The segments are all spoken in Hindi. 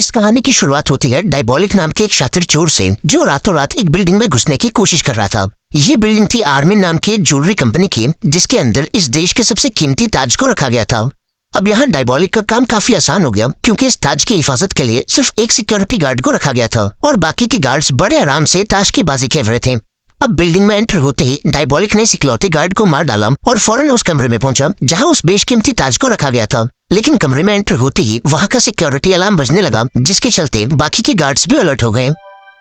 इस कहानी की शुरुआत होती है डायबॉलिक नाम के एक शातिर चोर से, जो रातों रात एक बिल्डिंग में घुसने की कोशिश कर रहा था। ये बिल्डिंग थी आर्मिन नाम की ज्वेलरी कंपनी की, जिसके अंदर इस देश के सबसे कीमती ताज को रखा गया था। अब यहाँ डायबॉलिक का काम काफी आसान हो गया, क्योंकि इस ताज की हिफाजत के लिए सिर्फ एक सिक्योरिटी गार्ड को रखा गया था और बाकी के गार्ड्स बड़े आराम से ताश की बाजी खेल रहे थे। अब बिल्डिंग में एंटर होते ही डायबॉलिक ने सिक्योरिटी गार्ड को मार डाला और फौरन उस कमरे में पहुंचा जहां उस बेशकीमती ताज को रखा गया था। लेकिन कमरे में एंटर होते ही वहां का सिक्योरिटी अलार्म बजने लगा, जिसके चलते बाकी के गार्ड्स भी अलर्ट हो गए।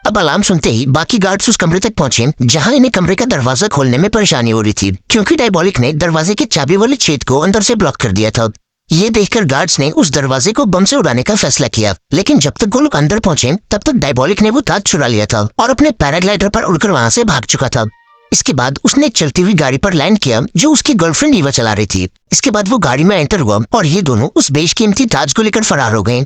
अब अलार्म सुनते ही बाकी गार्ड्स उस कमरे तक पहुंचे जहां इन्हें कमरे का दरवाजा खोलने में परेशानी हो रही थी, क्योंकि डायबॉलिक ने दरवाजे के चाबी वाले छेद को अंदर से ब्लॉक कर दिया था। ये देखकर गार्ड्स ने उस दरवाजे को बम से उड़ाने का फैसला किया, लेकिन जब तक वो लोग अंदर पहुंचे तब तक डायबॉलिक ने वो ताज चुरा लिया था और अपने पैराग्लाइडर पर उड़कर वहां से भाग चुका था। इसके बाद उसने एक चलती हुई गाड़ी पर लैंड किया जो उसकी गर्लफ्रेंड ईवा चला रही थी। इसके बाद वो गाड़ी में एंटर हुआ और ये दोनों उस बेशकीमती ताज को लेकर फरार हो गए।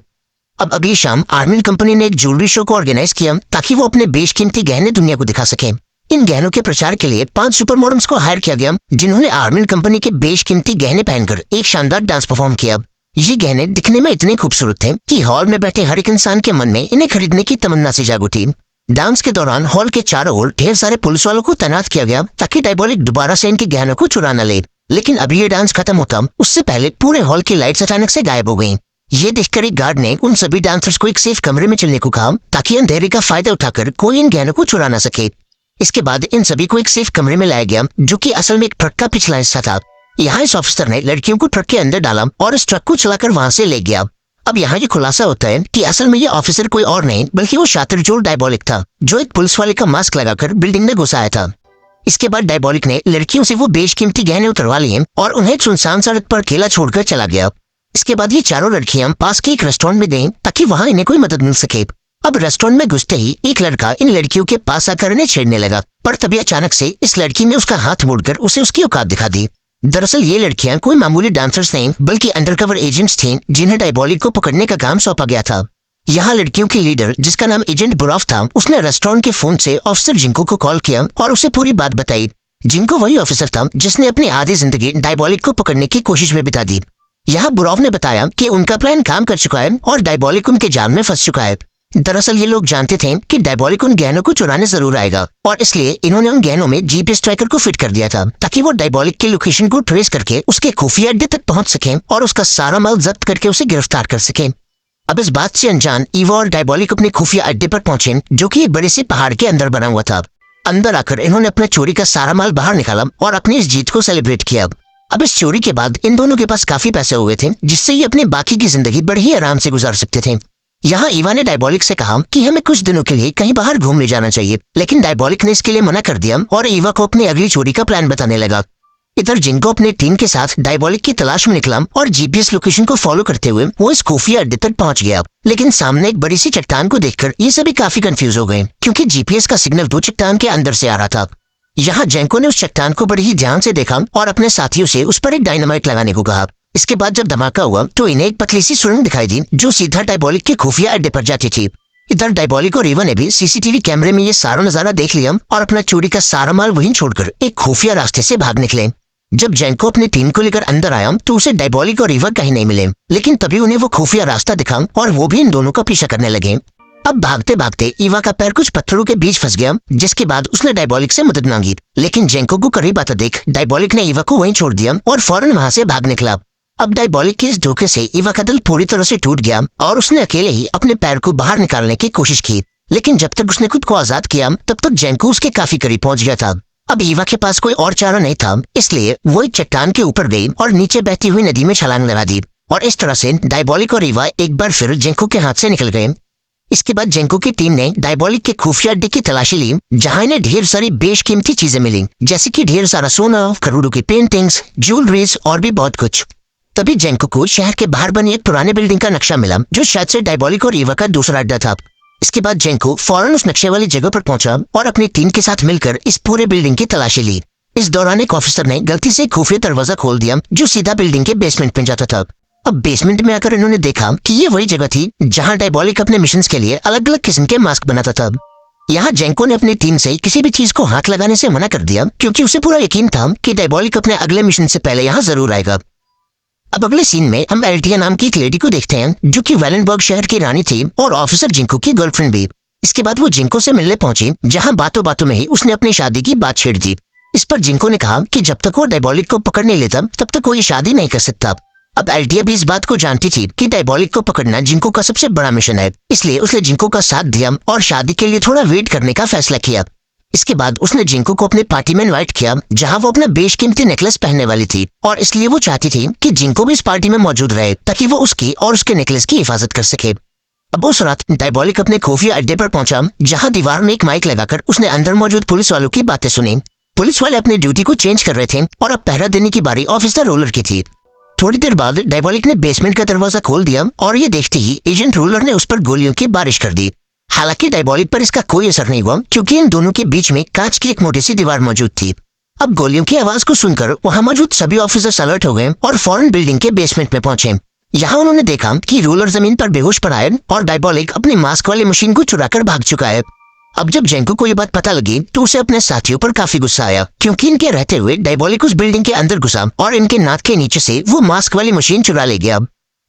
अब अगली शाम आर्मिन कंपनी ने एक ज्वेलरी शो को ऑर्गेनाइज किया ताकि वो अपने बेशकीमती गहने दुनिया को दिखा सके। इन गहनों के प्रचार के लिए 5 सुपर मॉडल्स को हायर किया गया, जिन्होंने आर्मिन कंपनी के बेशकीमती गहने पहनकर एक शानदार डांस परफॉर्म किया। ये गहने दिखने में इतने खूबसूरत थे कि हॉल में बैठे हर एक इंसान के मन में इन्हें खरीदने की तमन्ना सी जाग उठी। डांस के दौरान हॉल के चारों ओर ढेर सारे पुलिस वालों को तैनात किया गया ताकि डायबॉलिक दोबारा से इनके गहनों को चुरा न ले। लेकिन अभी ये डांस खत्म होता उससे पहले पूरे हॉल की लाइट्स अचानक से गायब हो गई। ये देखकर एक गार्ड ने उन सभी डांसर्स को एक सेफ कमरे में चलने को कहा ताकि अंधेरे का फायदा उठाकर कोई इन गहनों को चुरा न सके। इसके बाद इन सभी को एक सेफ कमरे में लाया गया, जो कि असल में एक ट्रक का पिछला हिस्सा था। यहाँ इस ऑफिसर ने लड़कियों को ट्रक के अंदर डाला और इस ट्रक को चलाकर वहां से ले गया। अब यहाँ ये खुलासा होता है कि असल में ये ऑफिसर कोई और नहीं बल्कि वो शातिर चोर डायबॉलिक था, जो एक पुलिस वाले का मास्क लगाकर बिल्डिंग में घुस आया था। इसके बाद डायबॉलिक ने लड़कियों से वो बेशकीमती गहने उतरवा लिए और उन्हें सुनसान सड़क पर अकेला छोड़कर चला गया। इसके बाद ये चारों लड़कियां पास के एक रेस्टोरेंट में गईं ताकि वहां इन्हें कोई मदद मिल सके। अब रेस्टोरेंट में घुसते ही एक लड़का इन लड़कियों के पास आकर इन्हें छेड़ने लगा, पर तभी अचानक से इस लड़की ने उसका हाथ मोड़कर उसे उसकी औकात दिखा दी। दरअसल ये लड़कियां कोई मामूली डांसर्स नहीं बल्कि अंडरकवर एजेंट्स थीं, जिन्हें डायबॉलिक को पकड़ने का काम सौंपा गया था। यहाँ लड़कियों की लीडर, जिसका नाम एजेंट बुराफ था, उसने रेस्टोरेंट के फोन से ऑफिसर जिंको को कॉल किया और उसे पूरी बात बताई। जिंको वही ऑफिसर था जिसने अपनी आधी जिंदगी डायबॉलिक को पकड़ने की कोशिश में बिता दी। यहाँ बुराफ ने बताया कि उनका प्लान काम कर चुका है और डायबॉलिक उनके जाल में फंस चुका है। दरअसल ये लोग जानते थे कि डायबॉलिक उन गहनों को चुराने जरूर आएगा और इसलिए इन्होंने उन गहनों में जीपीएस ट्रैकर को फिट कर दिया था ताकि वो डायबॉलिक की लोकेशन को ट्रेस करके उसके खुफिया अड्डे तक पहुंच सके और उसका सारा माल जब्त करके उसे गिरफ्तार कर सके। अब इस बात से अनजान ईवा और डायबॉलिक अपने खुफिया अड्डे पर पहुंचे, जो कि एक बड़े से पहाड़ के अंदर बना हुआ था। अंदर आकर इन्होंने अपने चोरी का सारा माल बाहर निकाला और अपनी इस जीत को सेलिब्रेट किया। अब इस चोरी के बाद इन दोनों के पास काफी पैसे हुए थे, जिससे ये अपने बाकी की जिंदगी बड़े ही आराम से गुजार सकते थे। यहाँ ईवा ने डायबॉलिक से कहा कि हमें कुछ दिनों के लिए कहीं बाहर घूमने जाना चाहिए, लेकिन डायबॉलिक ने इसके लिए मना कर दिया और ईवा को अपनी अगली चोरी का प्लान बताने लगा। इधर जिंको अपनी टीम के साथ डायबॉलिक की तलाश में निकला और जीपीएस लोकेशन को फॉलो करते हुए वो इस खुफिया अड्डे तक पहुंच गया। लेकिन सामने एक बड़ी सी चट्टान को देखकर ये सभी काफी कंफ्यूज हो गए, क्योंकि जीपीएस का सिग्नल दो चट्टान के अंदर से आ रहा था। यहाँ जेंको ने उस चट्टान को बड़ी ही ध्यान से देखा और अपने साथियों से उस पर एक डायनामाइट लगाने को कहा। इसके बाद जब धमाका हुआ तो इन्हें एक पतली सी सुरंग दिखाई दी, जो सीधा डायबॉलिक के खुफिया अड्डे पर जाती थी। इधर डायबॉलिक और ईवा ने भी सीसीटीवी कैमरे में ये सारा नजारा देख लिया और अपना चोरी का सारा माल वहीं छोड़कर एक खुफिया रास्ते से भाग निकले। जब जेंको अपनी टीम को लेकर अंदर आया तो उसे डायबॉलिक और ईवा कहीं नहीं मिले, लेकिन तभी उन्हें वो खुफिया रास्ता दिखा और वो भी इन दोनों का पीछा करने लगे। अब भागते भागते ईवा का पैर कुछ पत्थरों के बीच फंस गया, जिसके बाद उसने डायबॉलिक से मदद मांगी, लेकिन जेंको को करीब आता देख डायबॉलिक ने ईवा को वहीं छोड़ दिया और फौरन वहां से भाग निकला। अब डायबॉलिक के इस धोखे से ईवा का दिल पूरी तरह से टूट गया और उसने अकेले ही अपने पैर को बाहर निकालने की कोशिश की, लेकिन जब तक उसने खुद को आजाद किया तब तक जेंको उसके काफी करीब पहुंच गया था। अब ईवा के पास कोई और चारा नहीं था, इसलिए वो एक चट्टान के ऊपर गई और नीचे बहती हुई नदी में छलांग लगा दी और इस तरह से डायबॉलिक और ईवा एक बार फिर जेंको के हाथ से निकल गए। इसके बाद जेंको की टीम ने डायबॉलिक के खुफिया अड्डे की तलाशी ली, जहां इन्हें ढेर सारी बेशकीमती चीजें मिली, जैसे कि ढेर सारा सोना, करोड़ों की पेंटिंग्स, ज्वेलरीज और भी बहुत कुछ। तभी जेंको को शहर के बाहर बनी एक पुराने बिल्डिंग का नक्शा मिला, जो शायद से डायबॉलिक और ईवा का दूसरा अड्डा था। इसके बाद जेंको फौरन उस नक्शे वाली जगह पर पहुंचा और अपनी टीम के साथ मिलकर इस पूरे बिल्डिंग की तलाशी ली। इस दौरान एक ऑफिसर ने गलती से खुफिया दरवाजा खोल दिया, जो सीधा बिल्डिंग के बेसमेंट में जाता था। अब बेसमेंट में आकर इन्होंने देखा कि ये वही जगह थी जहां डायबॉलिक अपने मिशन के लिए अलग अलग किस्म के मास्क बनाता था। यहाँ जेंको ने अपनी टीम से किसी भी चीज को हाथ लगाने से मना कर दिया, क्योंकि उसे पूरा यकीन था कि डायबॉलिक अपने अगले मिशन से पहले यहाँ जरूर आएगा। अब अगले सीन में हम एल्टिया नाम की एक लेडी को देखते हैं जो कि वेलेनबर्ग शहर की रानी थी और ऑफिसर जिंको की गर्लफ्रेंड भी। इसके बाद वो जिंको से मिलने पहुंची, जहां बातों बातों में ही उसने अपनी शादी की बात छेड़ दी। इस पर जिंको ने कहा कि जब तक वो डायबॉलिक को पकड़ नहीं लेता तब तक वो ये शादी नहीं कर सकता। अब एल्टिया भी इस बात को जानती थी कि डायबॉलिक को पकड़ना जिंको का सबसे बड़ा मिशन है, इसलिए उसने जिंको का साथ दिया और शादी के लिए थोड़ा वेट करने का फैसला किया। इसके बाद उसने जिंको को अपने पार्टी में इनवाइट किया, जहां वो अपना बेशकीमती नेकलेस पहनने वाली थी और इसलिए वो चाहती थी कि जिंको भी इस पार्टी में मौजूद रहे ताकि वो उसकी और उसके नेकलेस की हिफाजत कर सके। अब उस रात डायबॉलिक अपने खुफिया अड्डे पर पहुंचा, जहां दीवार में एक माइक लगाकर उसने अंदर मौजूद पुलिस वालों की बातें सुनी। पुलिस वाले अपनी ड्यूटी को चेंज कर रहे थे और अब पहरा देने की बारी ऑफिसर रोलर की थी। थोड़ी देर बाद डायबॉलिक ने बेसमेंट का दरवाजा खोल दिया और ये देखते ही एजेंट रोलर ने उस पर गोलियों की बारिश कर दी। हालांकि डायबॉलिक पर इसका कोई असर नहीं हुआ, क्योंकि इन दोनों के बीच में कांच की एक मोटी सी दीवार मौजूद थी। अब गोलियों की आवाज को सुनकर वहां मौजूद सभी ऑफिसर्स अलर्ट हो गए और फौरन बिल्डिंग के बेसमेंट में पहुंचे। यहाँ उन्होंने देखा कि रोलर जमीन पर बेहोश पड़ा है और डायबॉलिक अपनी मास्क वाली मशीन को चुराकर भाग चुका है। अब जब जेंको को ये बात पता लगी तो उसे अपने साथियों पर काफी गुस्सा आया, क्योंकि इनके रहते हुए डायबॉलिक उस बिल्डिंग के अंदर घुसा और इनके नाक के नीचे से वो मास्क वाली मशीन चुरा ले गया।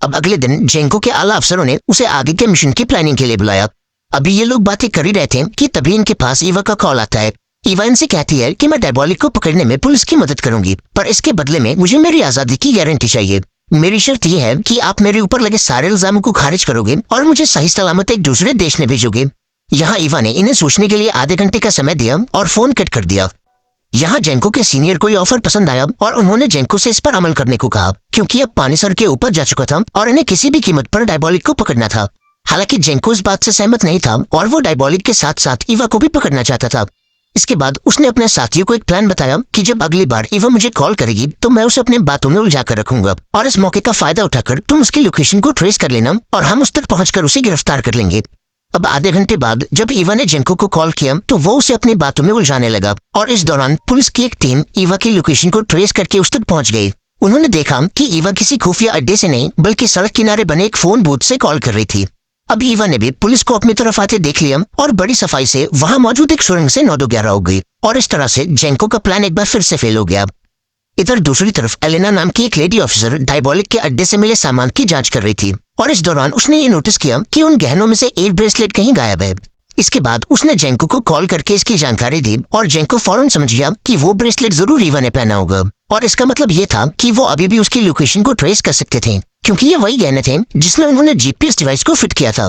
अब अगले दिन जेंको के आला अफसरों ने उसे आगे के मिशन की प्लानिंग के लिए बुलाया। अभी ये लोग बातें कर ही रहे थे कि तभी इनके पास ईवा का कॉल आता है। ईवा इनसे कहती है कि मैं डायबॉलिक को पकड़ने में पुलिस की मदद करूंगी, पर इसके बदले में मुझे मेरी आजादी की गारंटी चाहिए। मेरी शर्त यह है कि आप मेरे ऊपर लगे सारे इल्जामों को खारिज करोगे और मुझे सही सलामत एक दूसरे देश में भेजोगे। यहाँ ईवा ने इन्हें सोचने के लिए आधे घंटे का समय दिया और फोन कट कर दिया। यहाँ जेंको के सीनियर को ये ऑफर पसंद आया और उन्होंने जेंको से इस पर अमल करने को कहा, क्योंकि अब पानी सर के ऊपर जा चुका था और इन्हें किसी भी कीमत पर डायबॉलिक को पकड़ना था। हालांकि जेंको इस बात से सहमत नहीं था और वो डायबॉलिक के साथ साथ ईवा को भी पकड़ना चाहता था। इसके बाद उसने अपने साथियों को एक प्लान बताया कि जब अगली बार ईवा मुझे कॉल करेगी तो मैं उसे अपने बातों में उलझा कर रखूंगा और इस मौके का फायदा उठाकर तुम उसकी लोकेशन को ट्रेस कर लेना और हम उस तक पहुंचकर उसे गिरफ्तार कर लेंगे। अब आधे घंटे बाद जब ईवा ने जेंको को कॉल किया तो वो उसे अपनी बातों में उलझाने लगा और इस दौरान पुलिस की एक टीम ईवा की लोकेशन को ट्रेस करके उस तक पहुंच गई। उन्होंने देखा कि ईवा किसी खुफिया अड्डे से नहीं बल्कि सड़क किनारे बने एक फोन बूथ से कॉल कर रही थी। अब ईवा ने भी पुलिस को अपनी तरफ आते देख लिया और बड़ी सफाई से वहां मौजूद एक सुरंग से 9-11 हो गई और इस तरह से जेंको का प्लान एक बार फिर से फेल हो गया। इधर दूसरी तरफ एलेना नाम की एक लेडी ऑफिसर डायबॉलिक के अड्डे से मिले सामान की जांच कर रही थी और इस दौरान उसने ये नोटिस किया कि उन गहनों में से एक ब्रेसलेट कहीं गायब है। इसके बाद उसने जेंको को कॉल करके इसकी जानकारी दी और जेंको फौरन समझ गया कि वो ब्रेसलेट जरूर ईवा ने पहना होगा और इसका मतलब ये था कि वो अभी भी उसकी लोकेशन को ट्रेस कर सकते थे, क्योंकि ये वही गहने थे जिसमें उन्होंने जीपीएस डिवाइस को फिट किया था।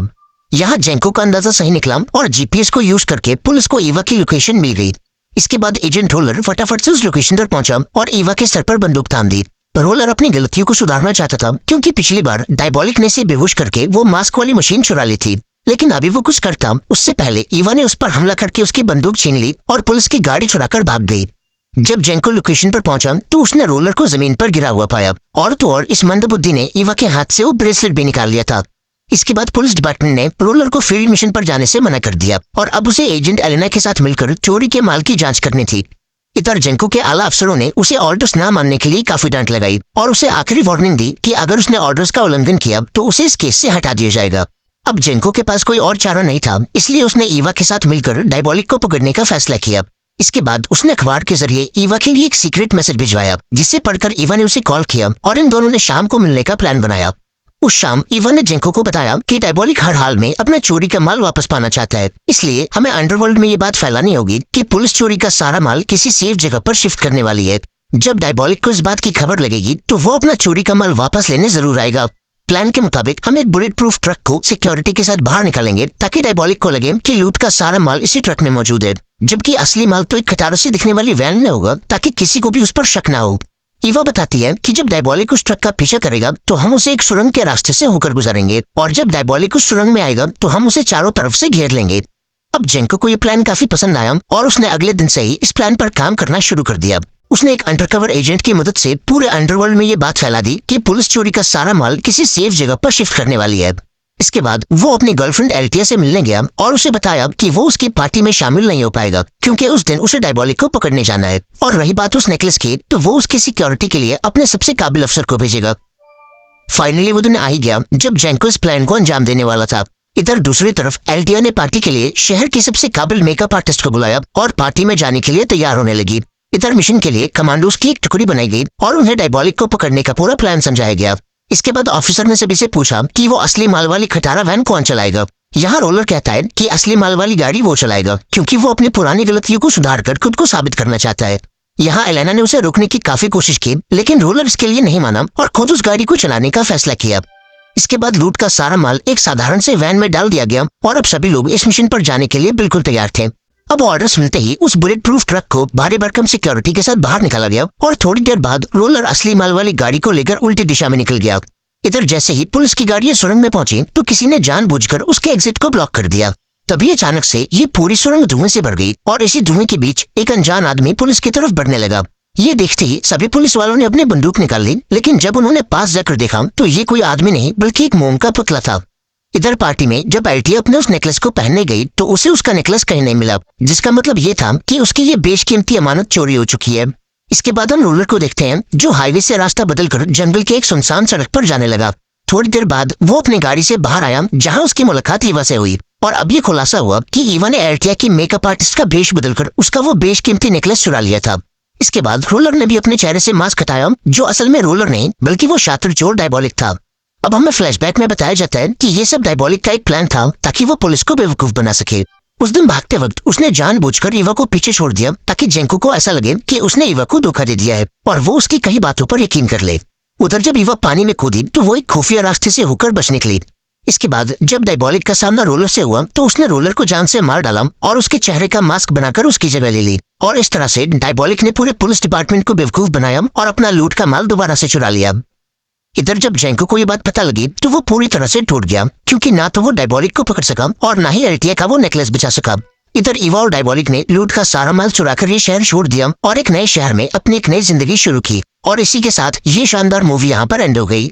यहाँ जेंको का अंदाजा सही निकला और जीपीएस को यूज करके पुलिस को ईवा की लोकेशन मिल गई। इसके बाद एजेंट रोलर फटाफट से उस लोकेशन पर पहुंचा और ईवा के सर पर बंदूक थाम दी। रोलर अपनी गलतियों को सुधारना चाहता था, क्योंकि पिछली बार डायबॉलिक ने इसे बेहोश करके वो मास्क वाली मशीन चुरा ली थी, लेकिन अभी वो कुछ करता उससे पहले ईवा ने उस पर हमला करके उसकी बंदूक छीन ली और पुलिस की गाड़ी चुराकर भाग गई। जब जेंको लोकेशन पर पहुंचा तो उसने रोलर को जमीन पर गिरा हुआ पाया और तो और इस मंदबुद्धि ने ईवा के हाथ से वो ब्रेसलेट भी निकाल लिया था। इसके बाद पुलिस डिपार्टमेंट ने रोलर को फील्ड मिशन पर जाने से मना कर दिया और अब उसे एजेंट एलेना के साथ मिलकर चोरी के माल की जांच करनी थी। इधर जेंको के आला अफसरों ने उसे ऑर्डर्स ना मानने के लिए काफी डांट लगाई और उसे आखिरी वार्निंग दी कि अगर उसने ऑर्डर्स का उल्लंघन किया तो उसे इस केस से हटा दिया जाएगा। अब जेंको के पास कोई और चारा नहीं था, इसलिए उसने ईवा के साथ मिलकर डायबॉलिक को पकड़ने का फैसला किया। इसके बाद उसने अखबार के जरिए ईवा के लिए एक सीक्रेट मैसेज भिजवाया, जिसे पढ़कर ईवा ने उसे कॉल किया और इन दोनों ने शाम को मिलने का प्लान बनाया। उस शाम ईवा ने जेंको को बताया कि डायबॉलिक हर हाल में अपना चोरी का माल वापस पाना चाहता है, इसलिए हमें अंडरवर्ल्ड में ये बात फैलानी होगी कि पुलिस चोरी का सारा माल किसी सेफ जगह पर शिफ्ट करने वाली है। जब डायबॉलिक को इस बात की खबर लगेगी तो वो अपना चोरी का माल वापस लेने जरूर आएगा। प्लान के मुताबिक हम एक बुलेट प्रूफ ट्रक को सिक्योरिटी के साथ बाहर निकालेंगे ताकि डायबॉलिक को लगे कि लूट का सारा माल इसी ट्रक में मौजूद है, जबकि असली माल तो एक खटारों से दिखने वाली वैन में होगा ताकि किसी को भी उस पर शक ना हो। ईवा बताती है कि जब डायबॉलिक उस ट्रक का पीछा करेगा तो हम उसे एक सुरंग के रास्ते से होकर गुजारेंगे और जब डायबॉलिक उस सुरंग में आएगा तो हम उसे चारों तरफ से घेर लेंगे। अब जेंको को ये प्लान काफी पसंद आया और उसने अगले दिन से ही इस प्लान पर काम करना शुरू कर दिया। उसने एक अंडरकवर एजेंट की मदद से पूरे अंडरवर्ल्ड में ये बात फैला दी कि पुलिस चोरी का सारा माल किसी सेफ जगह पर शिफ्ट करने वाली है। इसके बाद वो अपनी गर्लफ्रेंड एल्टिया से मिलने गया और उसे बताया कि वो उसकी पार्टी में शामिल नहीं हो पाएगा, क्योंकि उस दिन उसे डायबॉलिक को पकड़ने जाना है। और रही बात उस नेकलेस की, तो वो उसकी सिक्योरिटी के लिए अपने सबसे काबिल अफसर को भेजेगा। फाइनली वो दिन आ ही गया जब जेंको इस प्लान को अंजाम देने वाला था। इधर दूसरी तरफ एल्टिया ने पार्टी के लिए शहर की सबसे काबिल मेकअप आर्टिस्ट को बुलाया और पार्टी में जाने के लिए तैयार होने लगी। इधर मिशन के लिए कमांडोज की एक टुकड़ी बनाई गई और उन्हें डायबॉलिक को पकड़ने का पूरा प्लान समझाया गया। इसके बाद ऑफिसर ने सभी से पूछा कि वो असली माल वाली खटारा वैन कौन चलाएगा। यहाँ रोलर कहता है कि असली माल वाली गाड़ी वो चलाएगा क्योंकि वो अपनी पुरानी गलतियों को सुधार कर खुद को साबित करना चाहता है। यहाँ एलेना ने उसे रोकने की काफी कोशिश की, लेकिन रोलर इसके लिए नहीं माना और खुद उस गाड़ी को चलाने का फैसला किया। इसके बाद लूट का सारा माल एक साधारण से वैन में डाल दिया गया और अब सभी लोग इस मिशन पर जाने के लिए बिल्कुल तैयार थे। अब ऑर्डर्स मिलते ही उस बुलेट प्रूफ ट्रक को भारी भरकम सिक्योरिटी के साथ बाहर निकाला गया और थोड़ी देर बाद रोलर असली माल वाली गाड़ी को लेकर उल्टी दिशा में निकल गया। इधर जैसे ही पुलिस की गाड़ी सुरंग में पहुंची तो किसी ने जानबूझकर उसके एग्जिट को ब्लॉक कर दिया। तभी अचानक से ये पूरी सुरंग धुएं से भर गई और इसी धुएं के बीच एक अनजान आदमी पुलिस की तरफ बढ़ने लगा। ये देखते ही सभी पुलिस वालों ने अपनी बंदूक निकाल ली, लेकिन जब उन्होंने पास जाकर देखा तो ये कोई आदमी नहीं बल्कि एक मोम का पुतला था। इधर पार्टी में जब एल्टी अपने उस नेकलेस को पहनने गई तो उसे उसका नेकलेस कहीं नहीं मिला, जिसका मतलब ये था कि उसकी ये बेशकीमती अमानत चोरी हो चुकी है। इसके बाद हम रोलर को देखते हैं जो हाईवे से रास्ता बदलकर जंगल के एक सुनसान सड़क पर जाने लगा। थोड़ी देर बाद वो अपनी गाड़ी से बाहर आया जहां उसकी मुलाकात ईवा से हुई और अब ये खुलासा हुआ कि ईवा ने एल्टिया की मेकअप आर्टिस्ट का भेष बदलकर उसका वो बेशकीमती नेकलेस चुरा लिया था। इसके बाद रोलर ने भी अपने चेहरे से मास्क हटाया जो असल में रोलर नहीं बल्कि वो शातिर चोर डायबॉलिक था। अब हमें फ्लैशबैक में बताया जाता है कि ये सब डायबॉलिक का एक प्लान था ताकि वो पुलिस को बेवकूफ बना सके। उस दिन भागते वक्त उसने जानबूझकर ईवा को पीछे छोड़ दिया ताकि जेंको को ऐसा लगे कि उसने ईवा को धोखा दे दिया है और वो उसकी कई बातों पर यकीन कर ले। उधर जब ईवा पानी में कूदी तो वो एक खुफिया रास्ते से होकर बच निकली। इसके बाद जब डायबॉलिक का सामना रोलर से हुआ तो उसने रोलर को जान से मार डाला और उसके चेहरे का मास्क बनाकर उसकी जगह ले ली और इस तरह से डायबॉलिक ने पूरे पुलिस डिपार्टमेंट को बेवकूफ बनाया और अपना लूट का माल दोबारा से चुरा लिया। इधर जब जेंको को ये बात पता लगी तो वो पूरी तरह से टूट गया क्योंकि ना तो वो डायबॉलिक को पकड़ सका और ना ही एल्टिया का वो नेकलेस बचा सका। इधर ईवा और डायबॉलिक ने लूट का सारा माल चुराकर ये शहर छोड़ दिया और एक नए शहर में अपनी एक नई जिंदगी शुरू की। और इसी के साथ ये शानदार मूवी यहाँ पर एंड हो गई।